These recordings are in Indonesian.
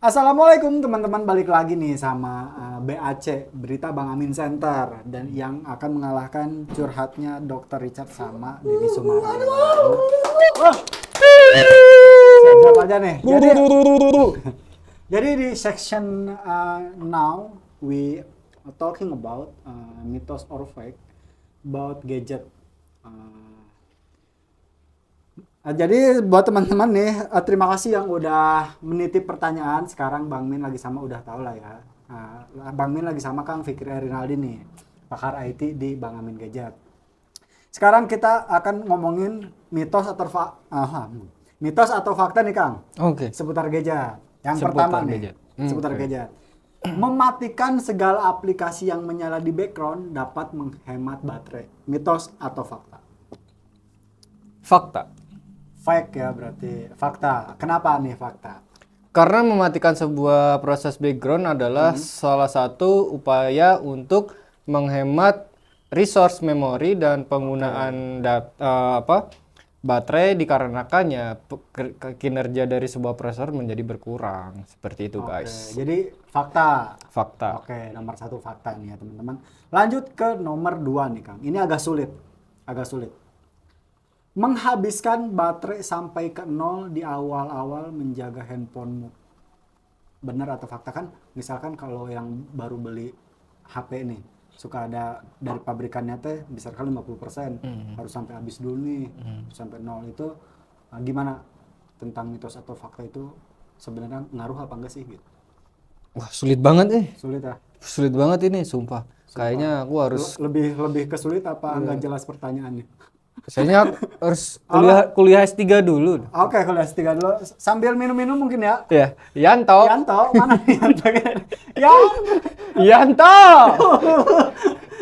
Assalamualaikum teman-teman, balik lagi nih sama BAC, Berita Bang Amin Center, dan yang akan mengalahkan curhatnya Dr. Richard sama Denny Sumarno. Wah, siap-siap aja nih. Jadi di section now we are talking about mythos or fact about gadget. Jadi buat teman-teman nih, terima kasih yang udah menitip pertanyaan. Sekarang Bang Min lagi sama, udah tahu lah ya. Bang Min lagi sama Kang Fikri Rinaldi nih, pakar IT di Bang Amin Gadget. Sekarang kita akan ngomongin mitos atau fakta nih Kang. Oke. Seputar gadget. Yang Seputar pertama nih, gadget. seputar gadget. Mematikan segala aplikasi yang menyala di background dapat menghemat baterai. Mitos atau fakta? Fakta. Fake ya berarti, fakta. Kenapa nih fakta? Karena mematikan sebuah proses background adalah salah satu upaya untuk menghemat resource memori dan penggunaan baterai, dikarenakannya kinerja dari sebuah prosesor menjadi berkurang. Seperti itu, guys. Jadi fakta. Fakta. Oke, nomor 1 fakta nih ya teman-teman. Lanjut ke nomor 2 nih Kang. Ini agak sulit. Menghabiskan baterai sampai ke 0 di awal-awal menjaga handphonemu. Benar atau fakta kan? Misalkan kalau yang baru beli HP nih, suka ada dari pabrikannya teh misalkan 50%, harus sampai habis dulu nih, sampai 0 itu gimana tentang mitos atau fakta itu sebenarnya ngaruh apa enggak sih gitu? Wah, sulit banget Sulit ya? Sulit banget ini, sumpah. Kayaknya aku harus Lebih kesulit apa enggak jelas pertanyaannya? Kayaknya harus kuliah S3 dulu. Oke, kuliah S3 dulu. Sambil minum-minum mungkin ya. Ya, Yanto. Mana nih Yanto? Yanto.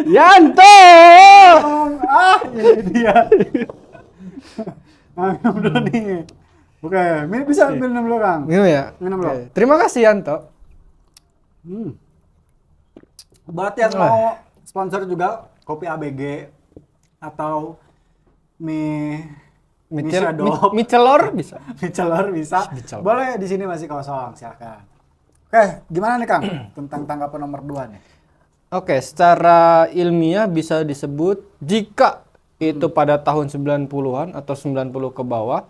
Yanto. Ini dia. Nah, minum dulu nih. Oke, bisa minum dulu Kang. Minum ya? Minum dulu. Oke. Terima kasih Yanto. Buat yang mau sponsor juga kopi ABG atau mie Shadow. Michelor bisa. Michelor bisa. Boleh, di sini masih kosong, silakan. Oke, gimana nih Kang tentang tanggapan nomor 2 nih? Oke, secara ilmiah bisa disebut jika itu pada tahun 90-an atau 90 ke bawah,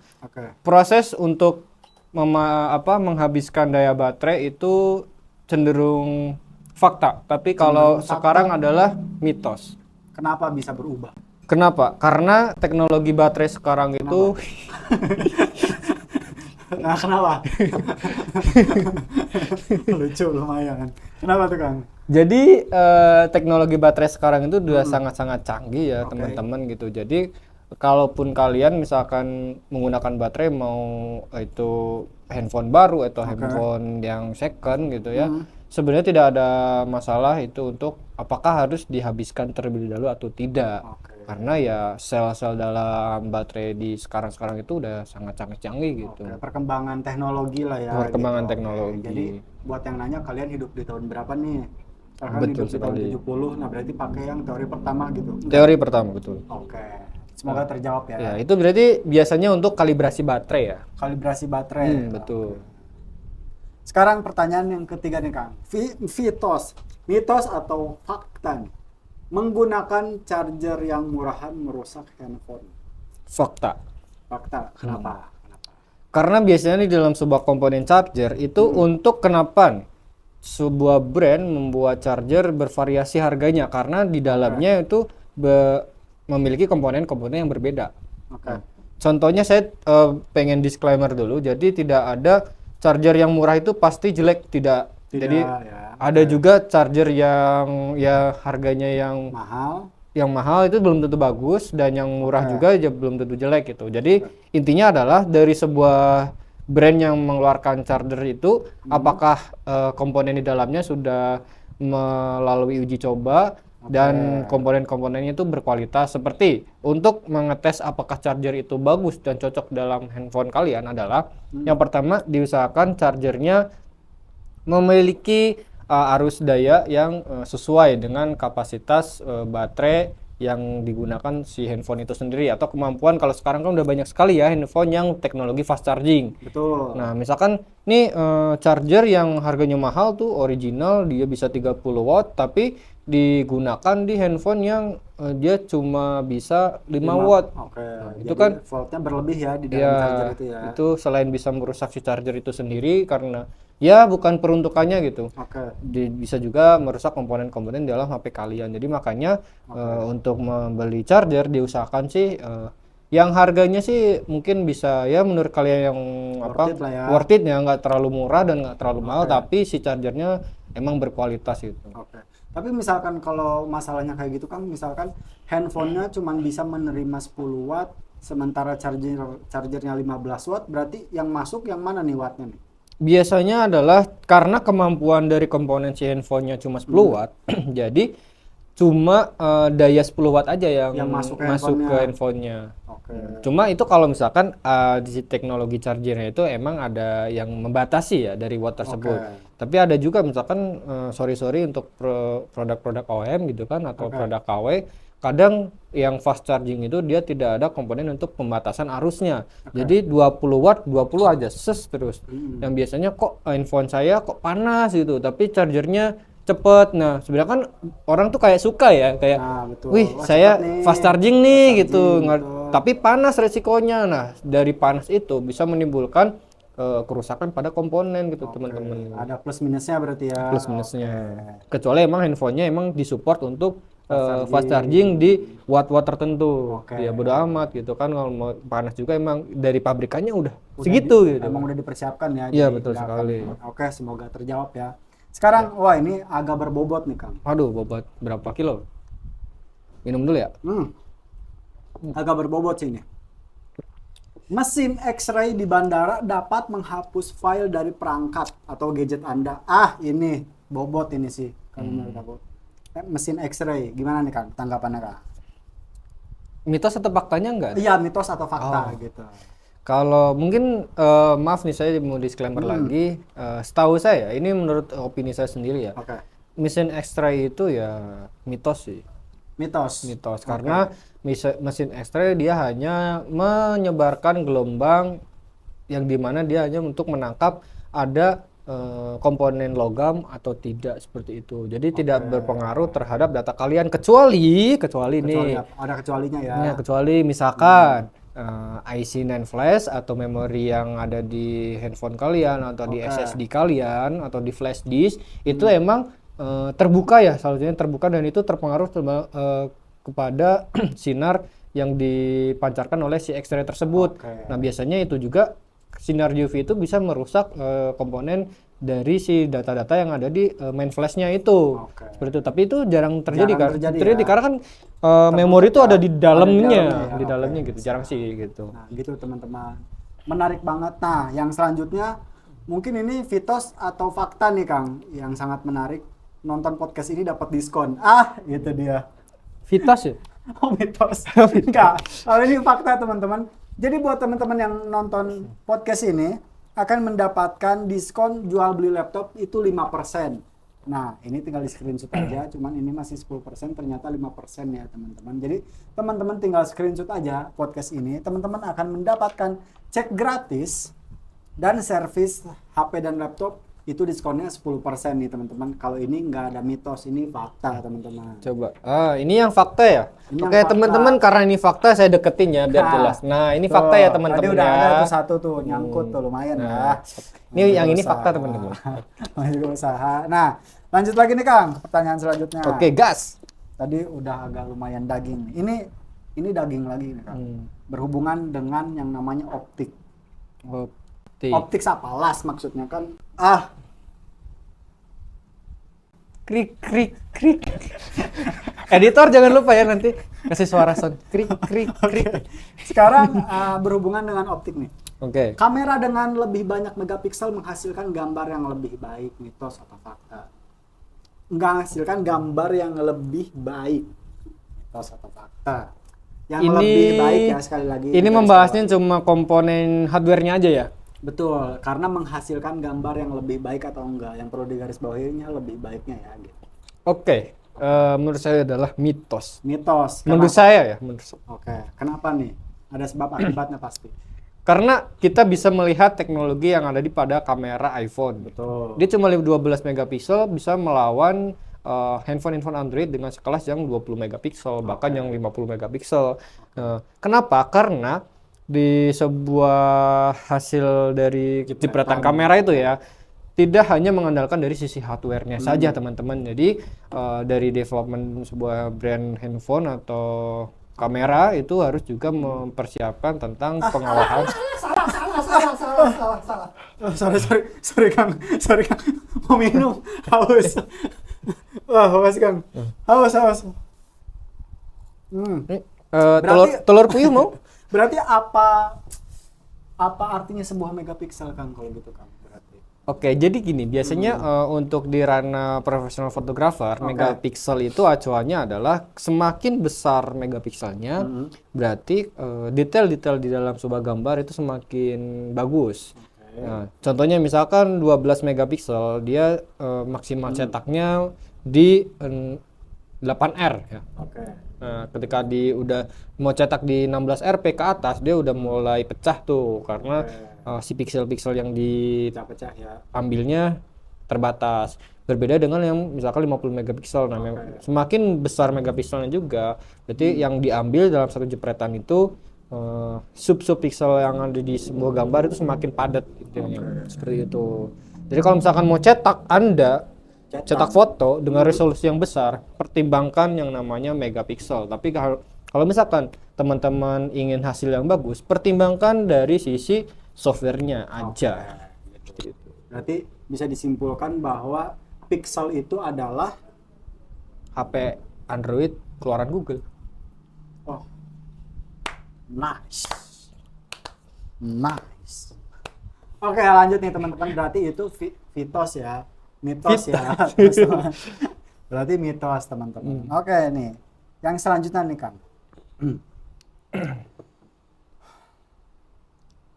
proses untuk menghabiskan daya baterai itu cenderung fakta. Tapi kalau sekarang adalah mitos. Kenapa bisa berubah? Kenapa? Karena teknologi baterai sekarang itu Nah, kenapa? Lucu lumayan. Kenapa tuh Kang? Jadi teknologi baterai sekarang itu udah sangat-sangat canggih ya teman-teman gitu. Jadi kalaupun kalian misalkan menggunakan baterai mau itu handphone baru atau handphone yang second gitu ya, sebenarnya tidak ada masalah itu untuk apakah harus dihabiskan terlebih dahulu atau tidak. Karena ya sel-sel dalam baterai di sekarang itu udah sangat-sangat canggih gitu. Perkembangan teknologi lah ya. Perkembangan gitu. teknologi. Jadi buat yang nanya kalian hidup di tahun berapa nih? Misalkan Betul hidup di tahun sekali. 70, nah berarti pakai yang teori pertama gitu. Teori pertama, betul. Oke. Semoga terjawab ya. Ya, itu berarti biasanya untuk kalibrasi baterai ya. Kalibrasi baterai. Betul. Sekarang pertanyaan yang ketiga nih Kang. Mitos atau fakta nih? Menggunakan charger yang murahan merusak handphone. Fakta. Fakta. Kenapa? Karena biasanya di dalam sebuah komponen charger itu untuk kenapa sebuah brand membuat charger bervariasi harganya karena di dalamnya itu memiliki komponen-komponen yang berbeda. Contohnya saya pengen disclaimer dulu. Jadi tidak ada charger yang murah itu pasti jelek, tidak. Jadi ada juga charger yang ya harganya yang mahal itu belum tentu bagus, dan yang murah juga belum tentu jelek gitu. Jadi intinya adalah dari sebuah brand yang mengeluarkan charger itu apakah komponen di dalamnya sudah melalui uji coba dan komponen-komponennya itu berkualitas. Seperti untuk mengetes apakah charger itu bagus dan cocok dalam handphone kalian adalah yang pertama diusahakan chargernya memiliki arus daya yang sesuai dengan kapasitas baterai yang digunakan si handphone itu sendiri, atau kemampuan kalau sekarang kan udah banyak sekali ya handphone yang teknologi fast charging. Betul. Nah, misalkan nih charger yang harganya mahal tuh original dia bisa 30 watt tapi digunakan di handphone yang dia cuma bisa 5 watt. Oke. Itu Jadi kan voltnya berlebih ya di dalam ya charger itu ya. itu selain bisa merusak si charger itu sendiri karena ya bukan peruntukannya gitu. Oke. Bisa juga merusak komponen-komponen dalam HP kalian. Jadi makanya untuk membeli charger diusahakan sih yang harganya sih mungkin bisa ya menurut kalian yang Worth it lah ya. worth it ya, nggak terlalu murah dan nggak terlalu mahal, tapi si chargernya emang berkualitas gitu. Oke. Tapi misalkan kalau masalahnya kayak gitu kan, misalkan handphonenya cuma bisa menerima 10 watt, sementara chargernya 15 watt, berarti yang masuk yang mana nih wattnya nih? Biasanya adalah karena kemampuan dari komponen si handphonenya cuma 10 watt, jadi cuma daya 10 watt aja yang masuk ke ke handphonenya. Oke. Cuma itu kalau misalkan di teknologi chargernya itu emang ada yang membatasi ya dari watt tersebut. Oke. Tapi ada juga misalkan sorry untuk produk-produk OEM gitu kan atau produk KW, kadang yang fast charging itu dia tidak ada komponen untuk pembatasan arusnya. Jadi 20 watt 20 aja ses terus. Yang biasanya kok handphone saya kok panas gitu, tapi chargernya cepet. Nah, sebenarnya kan orang tuh kayak suka ya, kayak Nah, betul. wih, Wah, saya cepet nih. fast charging nih gitu. betul. Tapi panas resikonya. Nah, dari panas itu bisa menimbulkan kerusakan pada komponen gitu, teman-teman. Ada plus minusnya berarti ya. Plus minusnya. Kecuali emang handphonenya emang disupport untuk fast charging di watt-watt tertentu. Oke. Ya bodo amat gitu kan, kalau mau panas juga emang dari pabrikannya udah segitu gitu. Emang udah dipersiapkan ya. Iya, jadi betul nggak sekali. Oke, semoga terjawab ya. Sekarang, wah ini agak berbobot nih Kang. Aduh, bobot berapa kilo? Minum dulu ya. Agak berbobot sih ini. Mesin X-ray di bandara dapat menghapus file dari perangkat atau gadget Anda. Ini bobot ini sih kalau menurut aku. Mesin X-ray, gimana nih Kang tanggapannya Kang? Mitos atau faktanya enggak? Iya, mitos atau fakta gitu. Kalau mungkin maaf nih saya mau disclaimer lagi. Setahu saya, ini menurut opini saya sendiri ya. Oke. Mesin X-ray itu ya mitos sih. Mitos. Karena mesin X-ray dia hanya menyebarkan gelombang yang dimana dia hanya untuk menangkap ada komponen logam atau tidak seperti itu. Jadi tidak berpengaruh terhadap data kalian kecuali nih. Ada kecualinya ya. Ya, kecuali misalkan IC NAND flash atau memori yang ada di handphone kalian atau di SSD kalian atau di flash disk itu emang terbuka ya, seharusnya terbuka dan itu terpengaruh kepada sinar yang dipancarkan oleh si X-ray tersebut. Nah, biasanya itu juga sinar UV itu bisa merusak komponen dari si data-data yang ada di main flashnya itu. Seperti itu. Tapi itu jarang terjadi kan? Terjadi karena kan memori itu ada di dalamnya, gitu. Jarang sih gitu. Nah, gitu teman-teman. Menarik banget. Nah, yang selanjutnya mungkin ini mitos atau fakta nih Kang, yang sangat menarik. Nonton podcast ini dapat diskon. Gitu dia. Mitos ya? Oh, mitos. Enggak. Kalau ini fakta teman-teman. Jadi buat teman-teman yang nonton podcast ini akan mendapatkan diskon jual beli laptop itu 5%. Nah, ini tinggal di screenshot aja, cuman ini masih 10%, ternyata 5% ya teman-teman. Jadi teman-teman tinggal screenshot aja podcast ini, teman-teman akan mendapatkan cek gratis dan servis HP dan laptop itu diskonnya 10% nih teman-teman. Kalau ini nggak ada mitos, ini fakta teman-teman. Coba. Ini yang fakta ya? Ini Oke yang fakta. teman-teman, karena ini fakta saya deketin ya biar jelas. Nah, ini fakta ya teman-teman Tadi udah ya. ada tuh satu tuh nyangkut tuh lumayan ya. Ini yang ini fakta teman-teman. Masih usaha. Nah, lanjut lagi nih Kang, pertanyaan selanjutnya. Oke, gas. Tadi udah agak lumayan daging nih. Ini daging lagi nih Kang. Berhubungan dengan yang namanya optik. Optik apa? Las maksudnya kan. Krik krik krik. Editor jangan lupa ya nanti kasih suara sound krik krik krik. Sekarang berhubungan dengan optik nih. Oke. Kamera dengan lebih banyak megapiksel menghasilkan gambar yang lebih baik, mitos atau fakta? Menghasilkan gambar yang lebih baik, mitos atau fakta? Yang lebih baik ya sekali lagi. Ini membahasnya cuma komponen hardware-nya aja ya? Betul, karena menghasilkan gambar yang lebih baik atau enggak. Yang perlu digarisbawahinya lebih baiknya ya gitu. Oke. menurut saya adalah mitos. Mitos. Menurut Kenapa? saya ya, menurut saya. Oke, kenapa nih? Ada sebab akibatnya pasti. Karena kita bisa melihat teknologi yang ada di pada kamera iPhone. Betul. Dia cuma 12 megapiksel bisa melawan handphone Android dengan sekelas yang 20 megapiksel, bahkan yang 50 megapiksel. Kenapa? Karena di sebuah hasil dari cipratan kamera itu ya, tidak hanya mengandalkan dari sisi hardware-nya saja teman-teman. Jadi dari development sebuah brand handphone atau kamera itu harus juga mempersiapkan tentang pengawasan. Oh, sorry Kang, mau minum, haus. Wah, haus Kang, haus. Telur puyuh mau? Berarti apa artinya sebuah megapiksel Kang kalau gitu Kang? Berarti. Oke, jadi gini, biasanya untuk di ranah profesional fotografer, megapiksel itu acuannya adalah semakin besar megapikselnya, berarti detail-detail di dalam sebuah gambar itu semakin bagus. Nah, contohnya misalkan 12 megapiksel, dia maksimal cetaknya di 8R ya. Oke. Nah, ketika udah mau cetak di 16 RP ke atas, dia udah mulai pecah tuh karena si piksel-piksel yang Pecah ya. diambilnya terbatas. Berbeda dengan yang misalkan 50 megapiksel. Nah, semakin besar megapikselnya juga, berarti yang diambil dalam satu jepretan itu sub-sub piksel yang ada di sebuah gambar itu semakin padat gitu ya. Seperti itu. Jadi kalau misalkan mau cetak foto dengan resolusi yang besar, pertimbangkan yang namanya megapiksel. Tapi kalau misalkan teman-teman ingin hasil yang bagus, pertimbangkan dari sisi softwarenya aja. Gitu. Berarti bisa disimpulkan bahwa pixel itu adalah HP Android keluaran Google. oh, nice. Oke, lanjut nih teman-teman. Berarti itu mitos ya. Berarti mitos teman-teman. Oke nih. Yang selanjutnya nih Kang.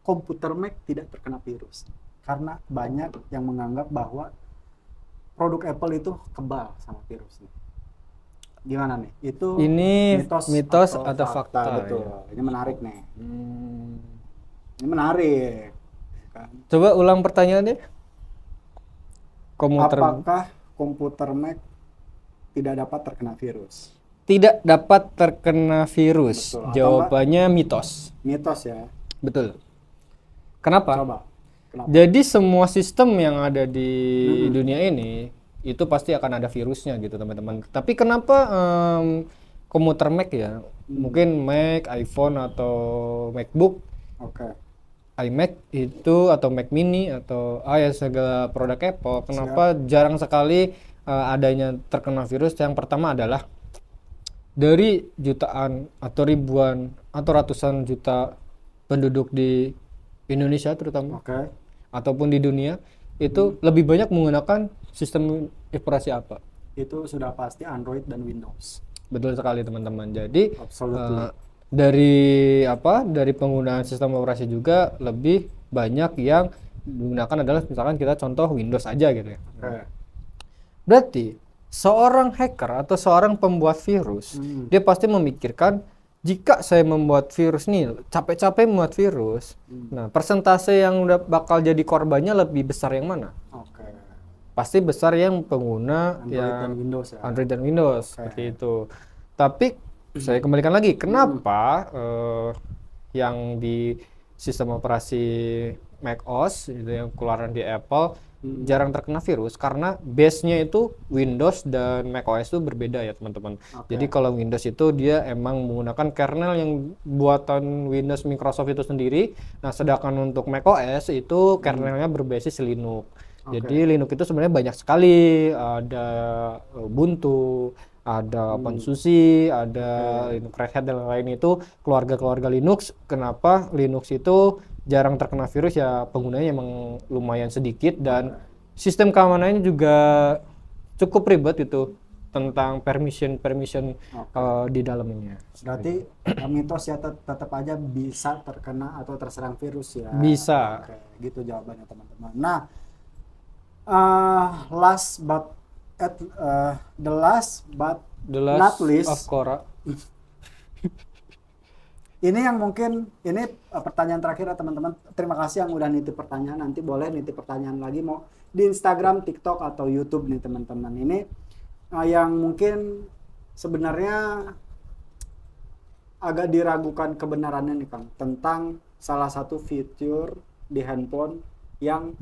Komputer Mac tidak terkena virus karena banyak yang menganggap bahwa produk Apple itu kebal sama virus nih. Gimana nih? Itu ini mitos atau fakta? Betul. Ya. Ini menarik nih. Ini menarik. Kan? Coba ulang pertanyaannya. Apakah komputer Mac tidak dapat terkena virus? Tidak dapat terkena virus. Betul. Jawabannya mitos. Mitos ya. Betul. Kenapa? Coba. Kenapa? Jadi semua sistem yang ada di dunia ini itu pasti akan ada virusnya gitu teman-teman. Tapi kenapa komputer Mac ya? Mungkin Mac, iPhone atau MacBook, iMac itu atau Mac Mini atau ya segala produk Apple. Kenapa jarang sekali adanya terkena virus? Yang pertama adalah dari jutaan atau ribuan atau ratusan juta penduduk di Indonesia terutama ataupun di dunia itu lebih banyak menggunakan sistem operasi apa? Itu sudah pasti Android dan Windows. Betul sekali teman-teman. Jadi dari penggunaan sistem operasi juga lebih banyak yang digunakan adalah misalkan kita contoh Windows aja gitu ya. Berarti seorang hacker atau seorang pembuat virus dia pasti memikirkan jika saya membuat virus nih, capek-capek membuat virus, nah persentase yang udah bakal jadi korbannya lebih besar yang mana? Pasti besar yang pengguna Android dan Windows seperti itu. Tapi saya kembalikan lagi, kenapa yang di sistem operasi macOS itu yang keluaran di Apple jarang terkena virus karena base-nya itu Windows dan macOS itu berbeda ya teman-teman. Jadi kalau Windows itu dia emang menggunakan kernel yang buatan Windows Microsoft itu sendiri. Nah, sedangkan untuk macOS itu kernelnya berbasis Linux. Jadi Linux itu sebenarnya banyak sekali, ada Ubuntu, ada OpenSUSE, ada Linux Red Hat dan lain itu keluarga-keluarga Linux. Kenapa Linux itu jarang terkena virus ya penggunanya emang lumayan sedikit dan sistem keamanannya juga cukup ribet itu tentang permission di dalamnya. Berarti mitos ya tetap aja bisa terkena atau terserang virus ya. Bisa. Gitu jawabannya teman-teman. Nah, last but The last but The not Last least, of Korra. ini yang mungkin ini pertanyaan terakhir ya teman-teman. Terima kasih yang udah nitip pertanyaan. Nanti boleh nitip pertanyaan lagi mau di Instagram, TikTok atau YouTube nih teman-teman. Ini yang mungkin sebenarnya agak diragukan kebenarannya nih Kang, tentang salah satu fitur di handphone yang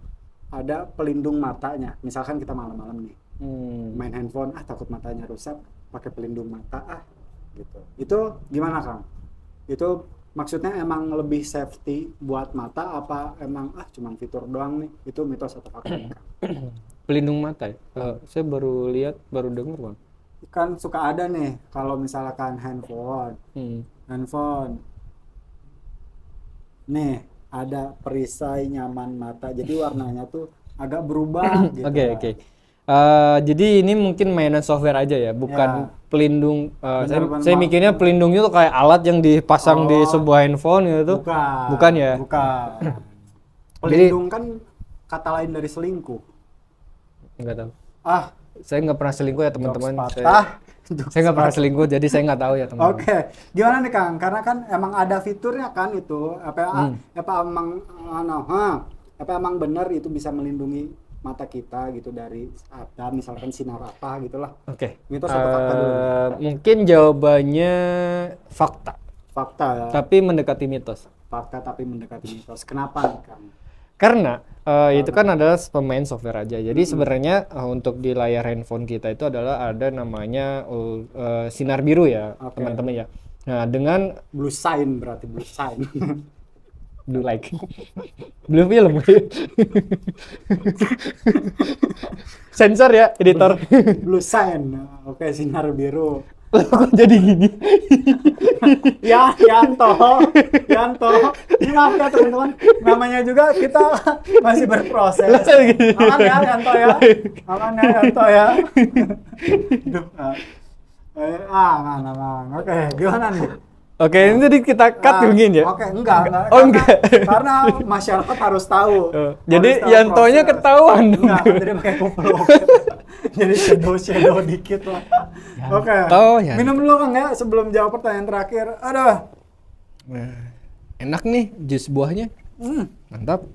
ada pelindung matanya. Misalkan kita malam-malam nih main handphone, takut matanya rusak, pakai pelindung mata gitu. Itu gimana Kang? Itu maksudnya emang lebih safety buat mata apa emang cuman fitur doang nih? Itu mitos atau fakta nih Kang? Pelindung mata ya? Saya baru lihat, baru dengar Bang. Kan suka ada nih kalau misalkan handphone nih ada perisai nyaman mata, jadi warnanya tuh agak berubah gitu. Oke. Jadi ini mungkin mainan software aja ya, bukan pelindung. Saya mikirnya pelindungnya tuh kayak alat yang dipasang di sebuah handphone gitu. Bukan ya? Bukan. Pelindung kan kata lain dari selingkuh. Enggak tahu. Saya nggak pernah selingkuh ya teman-teman. Saya nggak pernah selingkuh, jadi saya nggak tahu ya teman-teman. Oke. Gimana nih Kang? Karena kan emang ada fiturnya kan itu. Apa emang benar itu bisa melindungi mata kita gitu dari misalkan sinar apa gitulah. Oke. Mitos atau fakta dulu? Mungkin jawabannya fakta. Fakta ya. Tapi mendekati mitos. Fakta tapi mendekati mitos. Kenapa nih Kang? Karena itu kan adalah pemain software aja. Jadi sebenarnya untuk di layar handphone kita itu adalah ada namanya sinar biru ya, teman-teman ya. Nah, dengan blue sign berarti blue sign. Blue like. Blue film. Sensor ya, editor. Blue sign. Oke, sinar biru. Kok jadi gini? Ya, Yanto. Maaf ya teman-teman, namanya juga kita masih berproses. Aman ya Yanto ya. Aman. Oke, gimana nih? Oke, ini jadi kita cut mungkin ya? Oke, enggak. Karena masyarakat harus tahu. Jadi Yantonya ketahuan. Enggak, jadi pakai kupluk. Jadi shadow dikit lah. Oke. Minum dulu Kang ya sebelum jawab pertanyaan terakhir. Aduh. Enak nih jus buahnya. Mantap.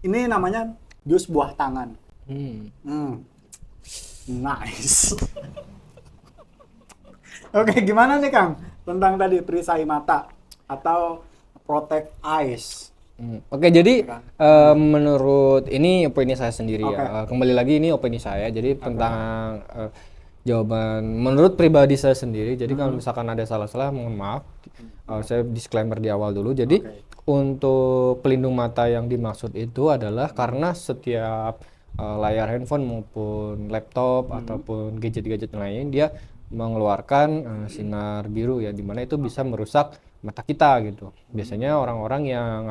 Ini namanya jus buah tangan. Nice. Oke, gimana nih Kang tentang tadi perisai mata atau protect eyes? Oke, jadi menurut ini opini saya sendiri ya. Kembali lagi ini opini saya. Jadi tentang jawaban menurut pribadi saya sendiri. Jadi kalau misalkan ada salah-salah mohon maaf. Saya disclaimer di awal dulu. Jadi untuk pelindung mata yang dimaksud itu adalah karena setiap layar handphone maupun laptop ataupun gadget-gadget lain dia mengeluarkan sinar biru ya, dimana itu bisa merusak mata kita gitu. Biasanya orang-orang yang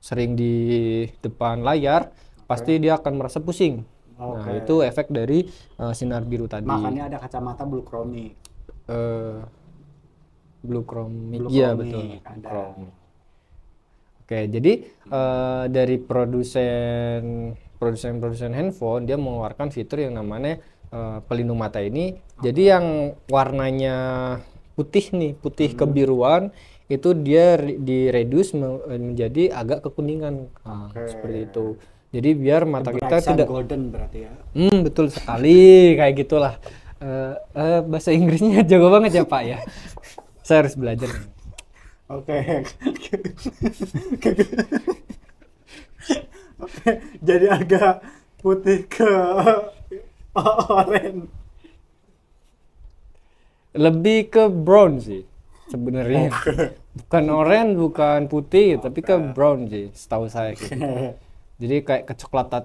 sering di depan layar pasti dia akan merasa pusing. Nah, itu efek dari sinar biru tadi. Makanya ada kacamata blue chromic. Blue chromic. Iya betul. Oke, jadi dari produsen handphone dia mengeluarkan fitur yang namanya pelindung mata ini. Jadi yang warnanya putih kebiruan itu dia direduce menjadi agak kekuningan. Seperti itu. Jadi biar mata kita tidak golden berarti ya. Betul sekali, kayak gitulah. Bahasa Inggrisnya jago banget ya Pak ya. Saya harus belajar. Oke. Jadi agak putih ke oranye. Lebih ke brown sih sebenarnya. Bukan oranye, bukan putih, tapi ke brown sih setahu saya gitu. Jadi kayak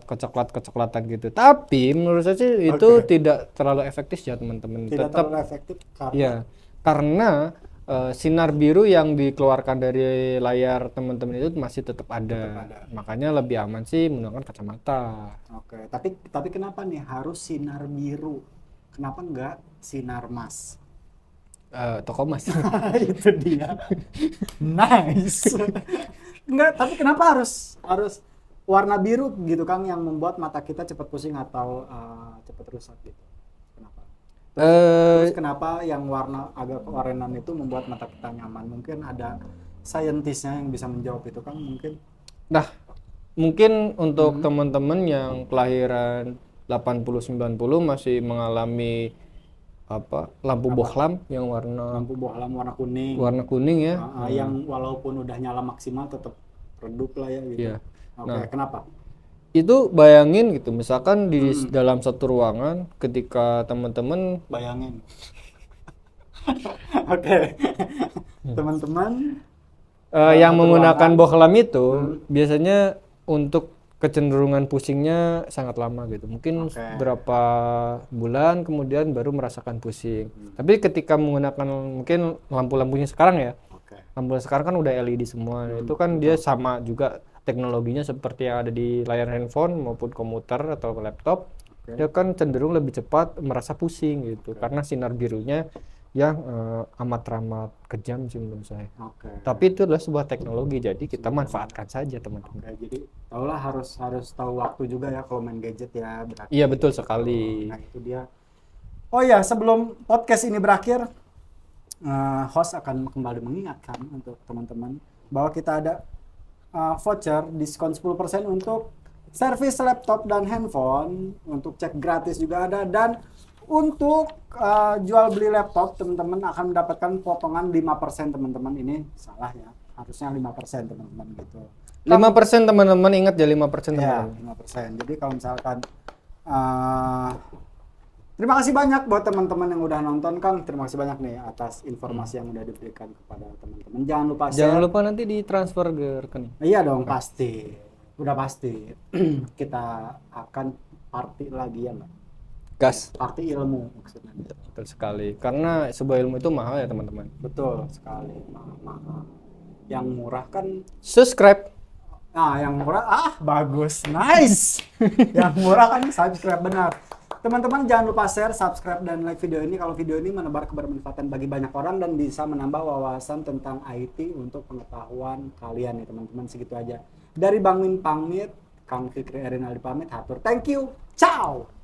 kecoklatan gitu. Tapi menurut saya sih itu tidak terlalu efektif ya teman-teman. Tidak terlalu efektif karena ya, karena sinar biru yang dikeluarkan dari layar teman-teman itu masih tetap ada. Makanya lebih aman sih menggunakan kacamata. Oke, tapi kenapa nih harus sinar biru? Kenapa enggak sinar emas? Toko emas. Itu dia. Nice. Enggak, tapi kenapa harus warna biru gitu Kang yang membuat mata kita cepat pusing atau cepat rusak gitu. Kenapa? Terus kenapa yang warna agak keorenan itu membuat mata kita nyaman? Mungkin ada saintisnya yang bisa menjawab itu Kang mungkin. Nah, mungkin untuk teman-teman yang kelahiran 80-90 masih mengalami lampu bohlam yang Lampu bohlam warna kuning. warna kuning ya. Yang walaupun udah nyala maksimal tetap redup lah ya gitu. Iya. Oke, kenapa? Itu bayangin gitu, misalkan di dalam satu ruangan ketika teman-teman Bayangin. Oke. Teman-teman yang menggunakan bohlam itu biasanya untuk kecenderungan pusingnya sangat lama gitu. Mungkin berapa bulan kemudian baru merasakan pusing. Tapi ketika menggunakan mungkin lampu-lampunya sekarang ya, lampu sekarang kan udah LED semua. Itu kan dia sama juga teknologinya seperti yang ada di layar handphone maupun komputer atau laptop. Dia kan cenderung lebih cepat merasa pusing gitu karena sinar birunya yang amat kejam sih menurut saya. Tapi itu adalah sebuah teknologi, jadi kita manfaatkan saja teman-teman. Jadi tahulah harus tahu waktu juga ya kalau main gadget ya berarti. Iya betul sekali. Nah itu dia. Oh ya, sebelum podcast ini berakhir, host akan kembali mengingatkan untuk teman-teman bahwa kita ada voucher diskon 10% untuk servis laptop dan handphone, untuk cek gratis juga ada, dan untuk jual beli laptop teman-teman akan mendapatkan potongan 5% teman-teman. Ini salah ya, harusnya 5% teman-teman gitu. 5% teman-teman, ingat ya 5% Ya, teman-teman. 5%. Jadi kalau misalkan terima kasih banyak buat teman-teman yang udah nonton Kang. Terima kasih banyak nih atas informasi yang udah diberikan kepada teman-teman. Jangan lupa share. Jangan lupa nanti ditransfer ke rekening. Iya dong, pasti. Udah pasti. Kita akan party lagi ya nggak? Gas. Party ilmu maksudnya. Betul sekali. Karena sebuah ilmu itu mahal ya teman-teman. Betul sekali. Mahal. Yang murah kan. Subscribe. Nah, yang murah bagus. Nice. Yang murah kan subscribe, benar. Teman-teman jangan lupa share, subscribe, dan like video ini kalau video ini menebar kebermanfaatan bagi banyak orang dan bisa menambah wawasan tentang IT untuk pengetahuan kalian nih teman-teman. Segitu aja. Dari Bang Min pamit, Kang Fikri Erinaldi pamit, hatur. Thank you. Ciao.